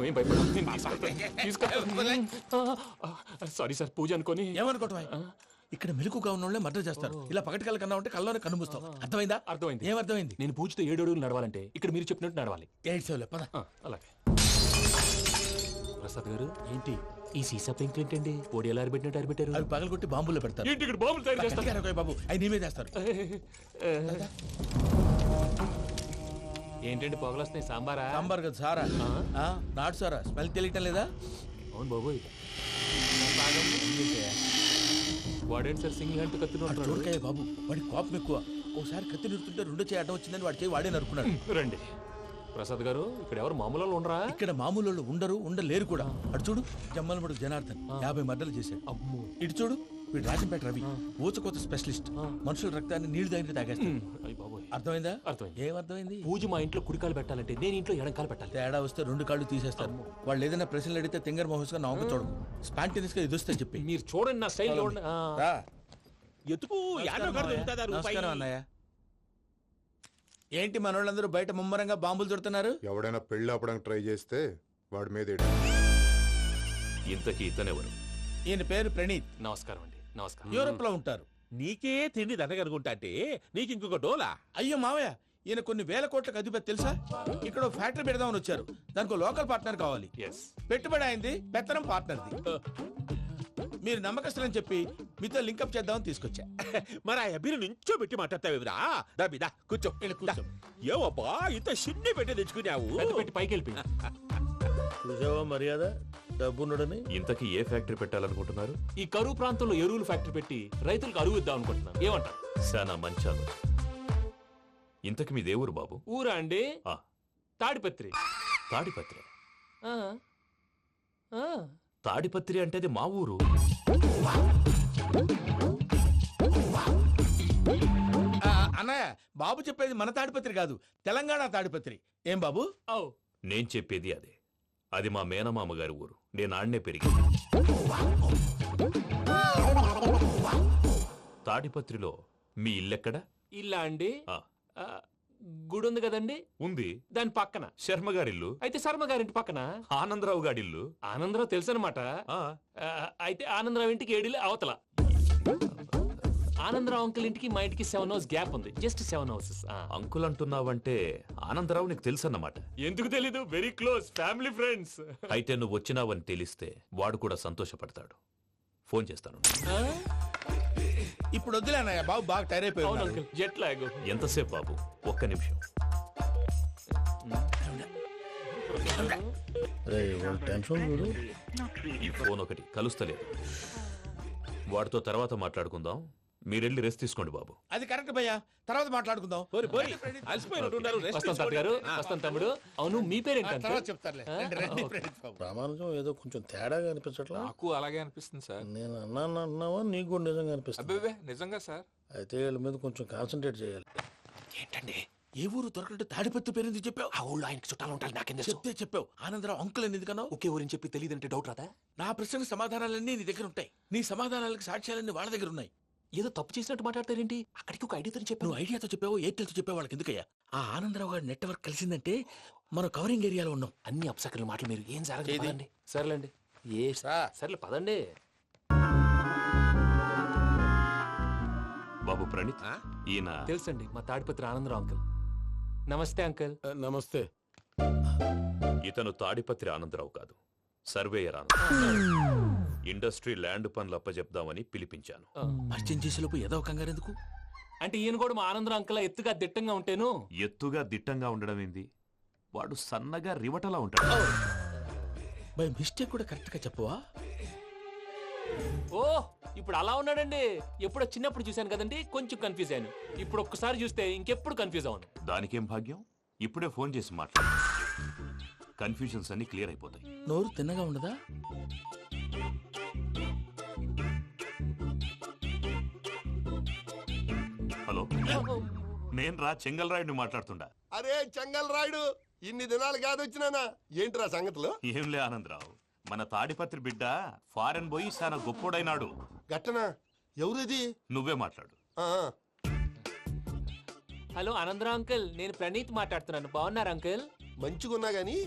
నువ్వేం భయపడ sorry sir పూజ అనుకోని. ఏమనుకోవటం? ఇక్కడ మెలకుగా ఉన్న వాళ్ళే మర్డర్ చేస్తారు. ఇలా పగటి కళ్ళ కన్నా ఉంటే కళ్ళలోనే కనుమూస్తావు. అర్థమైందా? అర్థమైంది. ఏమర్థమైంది? నేను పూజతో 7 అడుగులు నడవాలంటే ఇక్కడ మీరు చెప్పినట్టు నడవాలి. 8 సెవెన్ పద. అలాగే. ప్రసాద్ గారు ఏంటి ఈ సీసా పెంకులు ఏంటండి? పొడి ఎలా అరబెట్టినట్టు అరబెట్టారు? అవి పగలగొట్టి బాంబుల్లో పెడతారు. ఏంటి ఇక్కడ బాంబులు తయారు చేస్తారు? బాబు అవి నీవే చేస్తారు. ఏంటండి పొగలు వస్తున్నాయి? సాంబారా? సాంబార్ కదా సారా. నాటు సారా. స్మెల్ తెలియటం లేదా? అవును బాబోయ్. వాడేంటి సార్ సింగిల్ హ్యాండ్ కత్తిని చూడకాయ బాబు, వాడి కోపం ఎక్కువ. ఒకసారి కత్తి నిరుతుంటే 2 చేయి అడ్డం వచ్చిందని వాడి చేయి వాడే నరుకున్నాడు. రండి ప్రసాద్ గారు, ఇక్కడ ఎవరు మామూలు వాళ్ళు ఉండరా? ఇక్కడ మామూలు వాళ్ళు ఉండరు, ఉండలేరు కూడా. అటు చూడు, జమ్మలమడు జనార్దన్ 50 మర్డర్లు చేశాడు. అమ్మో. ఇటు చూడు, వీడు రాజంపేట రవి ఊచకోత స్పెషలిస్ట్. మనుషుల రక్తాన్ని నీళ్లు దగ్గర తాగేస్తాడు. అర్థమైందా? అర్థమైంది. ఏమర్థమైంది? పూజ మా ఇంట్లో కుడికాలు పెట్టాలంటే నేను ఇంట్లో ఎడంకాలు పెట్టాలి. తేడా వస్తే 2 కాళ్ళు తీసేస్తారు. వాళ్ళు ఏదైనా ప్రశ్నలు అడిగితే తింగర్ మహోస్ గా నవ్వు చూడకు. స్పాంటినియస్ గా ఎదుస్తా చెప్పి. మీరు చూడండి నా స్టైల్. ఎతుకు నమస్కారం అన్నయ్య. ఏంటి మనోళ్ళందరూ బయట ముమ్మరంగా బాంబులు దొరుకుతున్నారు? ఎవడైనా పెళ్లి ఆపడానికి ట్రై చేస్తే వాడి మీద ఇంతకీ ఇతనెవరు? ఈయన పేరు ప్రణీత్. నమస్కారం అండి. నమస్కారం. యూరోప్ లో ఉంటారు. నీకే తిండి దండగనుకుంటా అంటే నీకు ఇంకొక డోలా? అయ్యో మావయ్య, ఈయన కొన్ని వేల కోట్లకు అధిపతి తెలుసా? ఇక్కడ ఫ్యాక్టరీ పెడదామని వచ్చారు. దానికి లోకల్ పార్ట్నర్ కావాలి. పెట్టుబడి అయింది, పెత్తనం పార్ట్నర్ది. మీరు నమ్మకస్తులని చెప్పి మీతో లింకప్ చేద్దామని తీసుకొచ్చా. మరి ఆ అబ్బిని నుంచో పెట్టి మాట్లాడతావేమిరా? దాబిదా కూర్చో. ఏవబ్బా ఇంత చిన్ని పెట్టి తెచ్చుకున్నావు? పెట్టి పైకి వెళ్ళి చూసావా మర్యాద డబ్బున్నడని. ఇంతకీ ఏ ఫ్యాక్టరీ పెట్టాలనుకుంటున్నారు? ఈ కరువు ప్రాంతంలో ఎరువులు ఫ్యాక్టరీ పెట్టి రైతులకు అరువు ఇద్దాం అనుకుంటున్నాను. ఏమంటారు? శానా మంచాలు. ఇంతకి మీ దేవురు బాబు? ఊరా అండి? తాడిపత్రి. తాడిపత్రి? తాడిపత్రి అంటే అది మా ఊరు. అన్నయ్య, బాబు చెప్పేది మన తాడిపత్రి కాదు, తెలంగాణ తాడిపత్రి. ఏం బాబు? నేను చెప్పేది అదే. అది మా మేనమామ గారి ఊరు. నేను ఆడనే పెరిగి. తాడిపత్రిలో మీ ఇల్లెక్కడ? ఇల్లా అండి? గుడి ఉంది కదండి? ఉంది. దాని పక్కన శర్మ గారిల్లు. అయితే శర్మ గారింటి పక్కన ఆనందరావు గారిల్లు. ఆనందరావు తెలుసు అనమాట. అయితే ఆనందరావు ఇంటికి 7 అవతల. ఆనందరావు అంకుల్ ఇంటికి మా ఇంటికి 7 hours గ్యాప్ ఉంది. Just 7 hours. అంకుల్ అంటున్నావంటే ఆనందరావు నీకు తెలుసు అన్నమాట. ఎందుకు తెలీదు? Very close family friends. అయితే నువ్వు వచ్చినావని తెలిస్తే వాడు కూడా సంతోషపడతాడు. ఫోన్ చేస్తాను. ఇప్పుడు వద్దులే అన్నయ్య, బాబు బాగా టైర్ అయిపోయాడు. Jet lag. ఎంతసేపు బాబు? ఒక్క నిమిషం. ఈ ఫోన్ ఒకటి కలుస్తలేదు. వాడితో తర్వాత మాట్లాడుకుందాం. మీరెళ్ళి రెస్ట్ తీసుకోండి బాబు. అది కరెక్ట్ భయ్యా, తర్వాత మాట్లాడుకుందాం. తమ్ముడు. అవును, మీ పేరేంటి? చెప్తారులే. ప్రామాణికం ఏదో కొంచెం తేడాగా అనిపించట్లా? నాకు అలాగే అనిపిస్తుంది సార్. నేను అన్నావా నీకు కూడా నిజంగా అనిపిస్తుంది? అబ్బే నిజంగా సార్. అయితే వీళ్ళ మీద కొంచెం కాన్సన్ట్రేట్ చేయాలి. ఏంటండి ఏ ఊరు దొరకట్టు తాడిపత్రి పేరు ఎందుకు చెప్పావు? ఆ ఊళ్ళో ఆయనకి చుట్టాలు ఉంటారు. నాకేం చెప్తే చెప్పావు. ఆనందరావు అంకుల్ అని ఎందుకన్నావు? ఒకే ఊరిని చెప్పి తెలియదంటే డౌట్ రాదా? నా ప్రశ్నకు సమాధానాలన్నీ నీ దగ్గర ఉంటాయి. నీ సమాధానాలకు సాక్ష్యాలన్నీ వాళ్ళ దగ్గర ఉన్నాయి. ఏదో తప్పు చేసినట్టు మాట్లాడతారేంటి? అక్కడికి ఒక ఐడియాతో చెప్పావు. నువ్వు ఐడియాతో చెప్పావు, ఎయిర్టెల్తో చెప్పావు, వాళ్ళకి ఎందుకయ్యా? ఆ ఆనందరావు గారి నెట్వర్క్ కలిసిందంటే మనం కవరింగ్ ఏరియాలో ఉన్నాం. అన్ని అప్సకర్ల మాటలు మీరు ఏం జరగదండి. సర్లేండి. సర్లే పదండి. బాబు ప్రణీత్, ఈయన తెలుసండి, మా తాడిపత్రి ఆనందరావు అంకుల్. నమస్తే అంకుల్. నమస్తే. ఇతను తాడిపత్రి ఆనందరావు కాదు, సర్వేయర్ ఆనందరావు. ఇండస్ట్రీ ల్యాండ్ పనులు అప్పచెప్దామని పిలిపించాను. పరిచయం చేసేలోపు ఏదో కంగారు ఎందుకు? అంటే ఈయన కూడా మా ఆనందరావు అంకుల్ ఎత్తుగా దిట్టంగా ఉంటాను. ఎత్తుగా దిట్టంగా ఉండడం ఏంది? వాడు సన్నగా రివటలా ఉంటాడు. బై మిస్టేక్ కూడా కరెక్ట్ గా చెప్పవా? ఓ, ఇప్పుడు అలా ఉన్నాడండి. ఎప్పుడో చిన్నప్పుడు చూశాను కదండి, కొంచెం కన్ఫ్యూజ్ అయ్యాను. ఇప్పుడు ఒక్కసారి చూస్తే ఇంకెప్పుడు కన్ఫ్యూజ్ అవును. దానికేం భాగ్యం? ఇప్పుడే ఫోన్ చేసి మాట్లాడు. కన్ఫ్యూజన్స్ అన్ని క్లియర్ అయిపోతాయి. నోరు తిన్నగా ఉండదా? హలో, నేను రా చెంగల్ రాయుడిని మాట్లాడుతుండా. అరే చెంగల్ రాయుడు, ఇన్ని దినాలు కాదు వచ్చినానా? ఏంట్రా సంగతులు? ఏంలే ఆనందరావు, మన తాడిపత్రి బిడ్డ ఫారెన్ పోయి చాలా గొప్పోడైనాడు. గట్టనా? ఎవరిది? నువ్వే మాట్లాడు. హలో ఆనందరావు అంకుల్, నేను ప్రణీత్ మాట్లాడుతున్నాను. బాగున్నారు అంకుల్? మంచిగున్నా గాని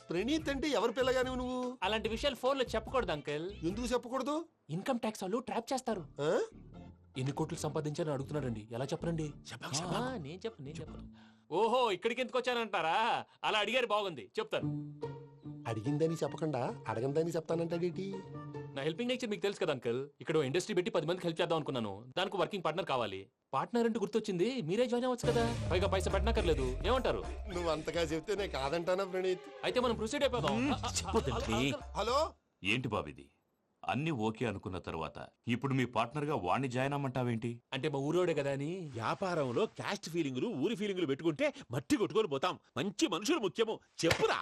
ప్రణీత్ అంటే ఎవరి పిల్లగాని నువ్వు? అలాంటి విషయాలు ఫోన్ లో చెప్పకూడదు అంకుల్. ఎందుకు చెప్పకూడదు? ఇన్కమ్ ట్యాక్స్ వాళ్ళు ట్రాప్ చేస్తారు. ఆ? ఎన్ని కోట్లు సంపాదించాలని అడుగుతున్నారండి. ఎలా చెప్పరండి? నేను చెప్పను. ఓహో, ఇక్కడికి ఎందుకు వచ్చానంటారా? అలా అడిగారు, బాగుంది, చెప్తాను. అడిగిందని చెప్పకుండా అడగందని చెప్తానంటాడేటి? నా హెల్పింగ్ నేచర్ మీకు తెలుసు కదా అంకల్. ఇక్కడ ఇండస్ట్రీ పెట్టి 10 మందికి హెల్ప్ చేద్దాం అనుకున్నాను. దానికి వర్కింగ్ పార్ట్నర్ కావాలి. పార్ట్నర్ అంటే గుర్తొచ్చింది, మీరే జాయిన్ అవ్వచ్చు కదా. పైగా పైసా పెట్టనక్కర్లేదు. ఏమంటారు? నువ్వు అంతగా చెప్తే నేను కాదంటానా ప్రణీత్? అయితే మనం ప్రొసీడ్ అయిపోదాం. హలో, ఏంటి బాబిది? అన్ని ఓకే అనుకున్న తర్వాత ఇప్పుడు మీ పార్ట్నర్ గా వాణ్ణి జాయిన్ అమ్మంటావేంటి? అంటే మా ఊరోడే కదా అని. వ్యాపారంలో క్యాస్ట్ ఫీలింగులు ఊరి ఫీలింగులు పెట్టుకుంటే మట్టి కొట్టుకొని పోతాం. మంచి మనుషులు ముఖ్యము. చెప్పురా.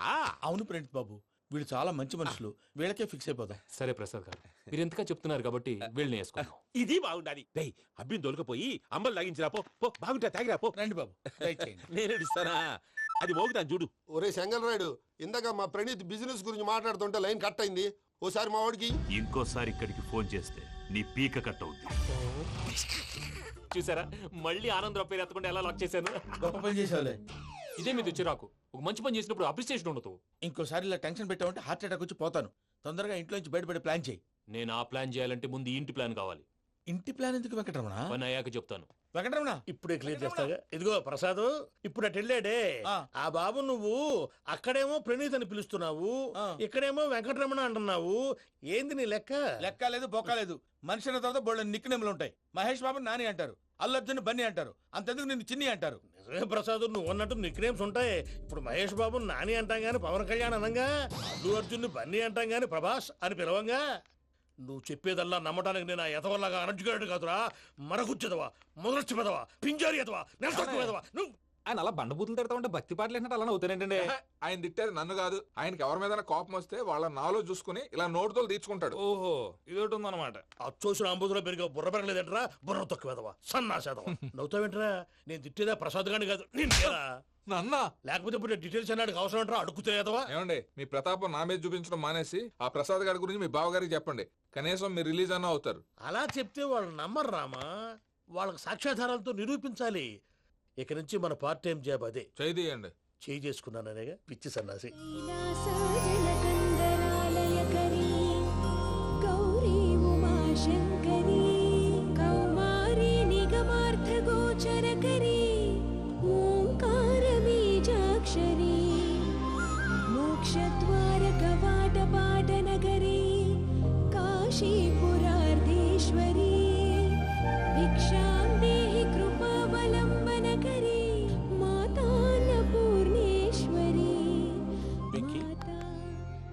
అవును ప్రణీత్ బాబు, వీళ్ళు చాలా మంచి మనుషులు. వీళ్ళకే ఫిక్స్ అయిపోదాం. సరే ప్రసాద్ గారు, మీరు ఎంతగా చెప్తున్నారు కాబట్టి వీళ్ళని వేసుకున్నాం. ఇది బాగుండాలి. డేయ్, అబ్బిని దొలకపోయి అంబలు లాగించిరా పో. పో, బాగుంటా తాగిరా పో. రండి బాబు, దయచేయండి. నేను ఇస్తానా? అది మోగుతాను చూడు. ఒరే చెంగల్ రాయుడు, ఇందాక మా ప్రణీత్ బిజినెస్ గురించి మాట్లాడుతుంటే లైన్ కట్ అయింది. ఓసారి మా వాడికి. ఇంకోసారి ఇక్కడికి ఫోన్ చేస్తే నీ పీక కట్ అవుద్ది. చూసారా, మళ్ళీ ఆనందరావు పేరు ఎత్తకుండా ఎలా లాక్ చేశాను. గొప్ప పని చేసేవాళ్ళే. ఇదే మీద చిరాకు. ఒక మంచి పని చేసినప్పుడు అప్రిసియేషన్ ఉండదు. ఇంకోసారి ఇలా టెన్షన్ పెట్టామంటే హార్ట్ అటాక్ వచ్చి పోతాను. తొందరగా ఇంట్లో నుంచి బయటపడే ప్లాన్ చేయి. నేను ఆ ప్లాన్ చేయాలంటే ముందు ఈ ఇంటి ప్లాన్ కావాలి. ఇంటి ప్లాన్ ఎందుకు వెంకటరమణ? పని అయ్యాక చెప్తాను. వెంకటరమణ, ఇప్పుడే క్లియర్ చేస్తాగా. ఇదిగో ప్రసాద్, ఇప్పుడు అటు వెళ్ళాడే ఆ. ఆ బాబు, నువ్వు అక్కడేమో ప్రణీత్ అని పిలుస్తున్నావు, ఆ. ఇక్కడేమో వెంకటరమణ అంటున్నావు. ఏంది నీ లెక్క? లెక్క లేదు, బొక్క లేదు. మనిషి అన్న తర్వాత బోళ్ళ నిక్నెములు ఉంటాయి. మహేష్ బాబు నాని అంటారు, అల్లు అర్జున్ బన్నీ అంటారు, అంతెందుకు నిన్ను చిన్ని అంటారు. నిజమే ప్రసాద్, నువ్వు అన్నట్టు నిక్నేమ్స్ ఉంటాయి. ఇప్పుడు మహేష్ బాబు నాని అంటాం గాని పవన్ కళ్యాణ్ అనంగా, అల్లు అర్జున్ బన్నీ అంటాం గాని ప్రభాస్ అని పిలవంగా. నువ్వు చెప్పేదల్లా నమ్మటానికి నేను ఎతవల్లాగా అనర్జుకేటెడ్ కాదురా. మరగుచ్చదవా, మొదలచ్చి పెదవా, పింజారి ఎదవా, నెలసొక్కుదవా నువ్వు. ఆయన అలా బండబూతులు తిడతా ఉంటే భక్తి పాటలు ఏంటంటే అలా అవుతానంటే. ఆయన తిట్టేది నన్ను కాదు, ఆయనకి ఎవరి మీద కోపం వస్తే వాళ్ళ నాలో చూసుకుని ఇలా నోటుతో తీర్చుకుంటాడు. ఓహో, ఇదొకటి ఉందన్నమాట. అచ్చోసిన అంబుధులో పెరిగే బుర్ర పెరగలేదంటరా, బుర్ర తొక్కువేదవా, సన్నాసేదవా. నవ్వుతావేంట్రా? నేను తిట్టేదా ప్రసాద్ గాని కాదు, నిన్నేరా. నన్నా లేకపోతే ఇప్పుడు డీటెయిల్స్ అన్నాడు అవసరం అంటారా? అడుగుతాయేదవా. ఏమండి, మీ ప్రతాపం నా మీద చూపించడం మానేసి ఆ ప్రసాద్ గారి గురించి మీ బావగారికి చెప్పండి. కనీసం మీరు రిలీజ్ అన్న అవుతారు. అలా చెప్తే వాళ్ళు నమ్మరు రామా. వాళ్ళకి సాక్ష్యాధారాలతో నిరూపించాలి. ఇక నుంచి మన పార్ట్ టైం జాబ్ అదే. చేయండి. చేయి చేసుకున్నాననేగా పిచ్చి సన్నాసి. కైలాసాజలకందరాలయకరీ గౌరీ ఉమాశంకరీ కౌమారీ నిగమార్థగోచరకరీ ఓంకారబీజాక్షరీ మోక్షద్వారకవాటపాటనగరీ కాశీపురార్ధేశ్వరీ భిక్షాం దేహి కృపావలంబనకరీ మాతాన్నపూర్ణేశ్వరీ.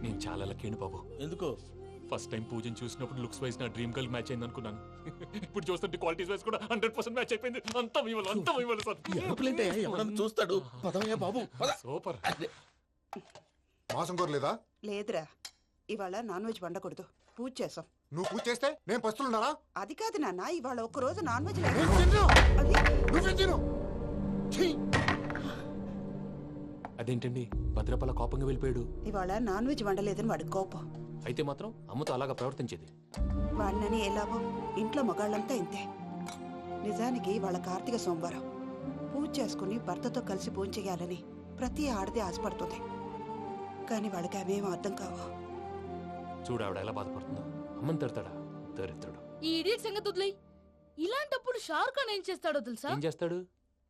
నేను చాలా లక్కీ బాబు. ఎందుకు? ఫస్ట్ టైం పూజను చూసినప్పుడు లుక్స్ వైజ్ నా డ్రీమ్ గర్ల్ మ్యాచ్ అయింది అనుకున్నాను. ఇప్పుడు చూస్తుంటే క్వాలిటీస్ వైజ్ కూడా 100% మ్యాచ్ అయిపోయింది. అంతా మీ వల్ల సార్. ఎవడన్నా చూస్తాడు. పదవయ్యా బాబు, పద. సూపర్. మాసం కోరలేదా? లేదురా, ఇవాళ నాన్ వెజ్ వండకూడదు, పూజ చేసాం. నువ్వు పూజ చేస్తే నేను పస్తులున్నారా? అది కాదు నాన్న, ఇవాళ ఒక్క రోజు నాన్ వెజ్ నువ్వే తిను. ఛీ! అదేంటండి భద్రపల కోపంగా వెళ్ళిపోయాడు? ఇవాళ నాన్ వెజ్ వండలేదని వాడి కోపం. అయితే మాత్రం అమ్మతో అలాగా ప్రవర్తించేది. వాడినని ఎలాగో ఇంట్లో మగాళ్ళంతా ఇంతే. నిజానికి వాళ్ళ కార్తీక సోమవారం పూజ చేసుకుని భర్తతో కలిసి పూజ చేయాలని ప్రతి ఆడది ఆశపడుతుంది. కానీ వాళ్ళకి అవేమో అర్థం కావు. చూడు ఆవిడ ఎలా బాధపడుతుందో. అమ్మని తిడతాడా దరిద్రుడు. ఈ ఇడియట్ సంగతి వదిలేయ్. ఇలాంటప్పుడు షారుఖ్ ఖాన్ ఏం చేస్తాడో తెలుసా? ఏం చేస్తాడు?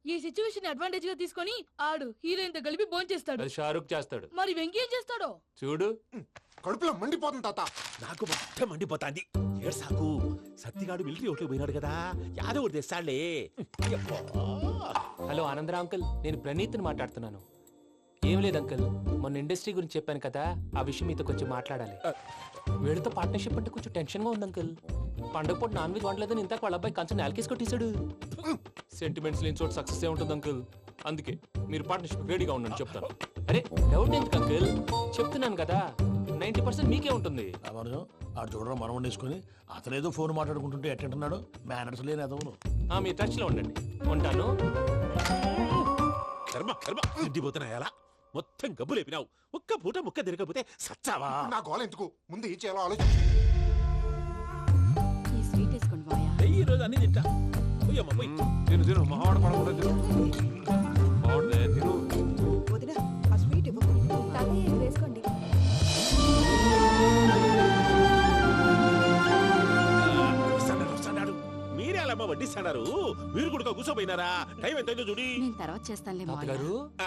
ఈ సిచ్యువేషన్ అడ్వాంటేజ్ గా తీసుకొని ఆడు హీరోయిన్ తో కలిపి బోన్ చేస్తాడు. అది షారుఖ్ చేస్తాడు. మరి వెంకీ ఏం చేస్తాడో చూడు. కడుపులో మండిపోతుంది తాత. నాకు మొత్తం మండిపోతాంది. ఏడు సాకు, సత్తిగాడు మిలిటరీ ఓట్లు పోయినాడు కదా, యాదవ్ ఒకటి తెస్తాడులే. హలో ఆనందరా అంకుల్, నేను ప్రణీత్ని మాట్లాడుతున్నాను. ఏం లేదు అంకుల్, మొన్న ఇండస్ట్రీ గురించి చెప్పాను కదా, ఆ విషయం మీతో కొంచెం మాట్లాడాలి. వీళ్ళతో పార్ట్నర్షిప్ అంటే కొంచెం టెన్షన్ గా ఉంది అంకుల్. పండగ పూట నాన్ వెజ్ వండలేదని ఇంతకు వాళ్ళ అబ్బాయి కంచెం నేలకేసి కొట్టేశాడు. సెంటిమెంట్స్ లేని చోట సక్సెస్ ఏ ఉంటుంది అంకుల్. అందుకే మీరు పార్ట్నర్షిప్ రెడీగా ఉండండి చెప్తాను. అరే డౌట్ ఎందుకు అంకుల్, చెప్తున్నాను కదా 90% మీకే ఉంటుంది. రామానుజం ఆడు చూడడం మనం వండేసుకుని అతనేదో ఫోన్ మాట్లాడుకుంటుంటే ఎట్టంటున్నాడు. మేనర్స్ లేని అదవును. మీ టచ్ లో ఉండండి. ఉంటాను. కర్మ కర్మ, తిండిపోతున్నాయలా మొత్తం గబ్బు లేపినావు. ఒక్క పూట ముక్క తిరగకపోతే సచ్చావా? నా గోల ఎందుకు, ముందు ఏం చేయాలో ఆలోచించు. ఈ స్వీట్ వేసుకోండి బాయా. ఈ రోజు అన్ని తింటా. పోయమ్మ పోయి. తిను మావాడ పడకుండా తిను. వదినా, ఆ స్వీట్ ఇవ్వకు. వేసుకోండి. వడ్డిస్తాడారు మీరు కూడా కూర్చోపోయినారా టైం ఎంతైందో చూడి నేను తర్వాత చేస్తానులే మావయ్య. తాతగారు ఆ,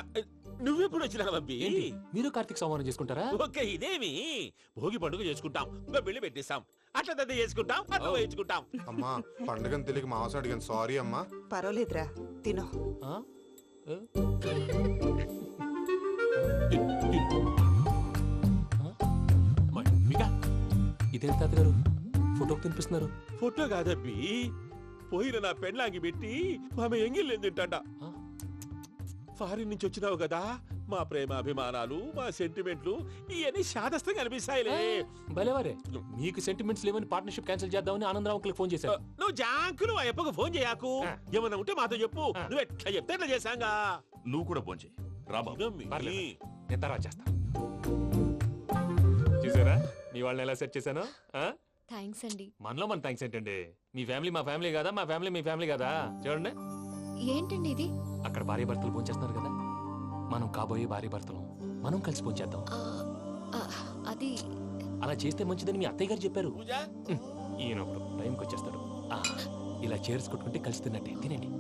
నువ్వెప్పుడు వచ్చినా బంబి ఏంటి మీరు కార్తీక్ సంహారం చేసుకుంటారా? ఓకే ఇదేమి భోగి పండుగ చేసుకుంటాం ఇంకా బిల్లు పెట్టిస్తాం అట్లా దద్ద చేసుకుంటాం అట్లా వేయించుకుంటాం. అమ్మా పండుగని తెలియక మాంసం అడిగాను సారీ అమ్మా. పర్వాలేదురా తినో. ఆ? ఏ? ఇదేంటి తాతగారు ఫోటోకి తినిపిస్తున్నారు? ఫోటో కాదబ్బి పోయిన నా పెళ్ళాంగి పెట్టి ఆమె ఎంగిల్ తింటాడ. ఫారిన్ నుంచి వచ్చినావు కదా మా ప్రేమ అభిమానాలు మా సెంటిమెంట్లు ఇవన్నీ శాదస్తంగా అనిపిస్తాయిలే. భలేవారే మీకు సెంటిమెంట్స్ లేవని పార్ట్నర్షిప్ క్యాన్సిల్ చేద్దామని ఆనందరావు అంకుల్కి ఫోన్ చేశారు. నువ్వు జాంకులు ఆ అప్పకు ఫోన్ చేయకు ఏమన్నా ఉంటే మాతో చెప్పు నువ్వు ఎట్లా చెప్తే ఎట్లా చేశాంగా. నువ్వు కూడా ఫోన్ చేయి రాబా. పర్లేదు, నేను తర్వాత చేస్తా. చూసారా మీ వాళ్ళని ఎలా సెట్ చేశాను? థ్యాంక్స్ అండి. మనలో మన థ్యాంక్స్ ఏంటండి? మీ ఫ్యామిలీ మా ఫ్యామిలీ కదా, మా ఫ్యామిలీ మీ ఫ్యామిలీ కదా. చూడండి ఏంటండి ఇది? అక్కడ భార్య భర్తలు ఫోన్ చేస్తున్నారు కదా, మనం కాబోయే భార్య భర్తలు మనం కలిసి ఫోన్ చేద్దాం. అది అలా చేస్తే మంచిదని మీ అత్తయ్య గారు చెప్పారు. పూజ ఈయన ఒకడు టైంకి వచ్చేస్తాడు. ఇలా చేర్స్ కొట్టుకుంటే కలిసి తిన్నట్టే. తినండి.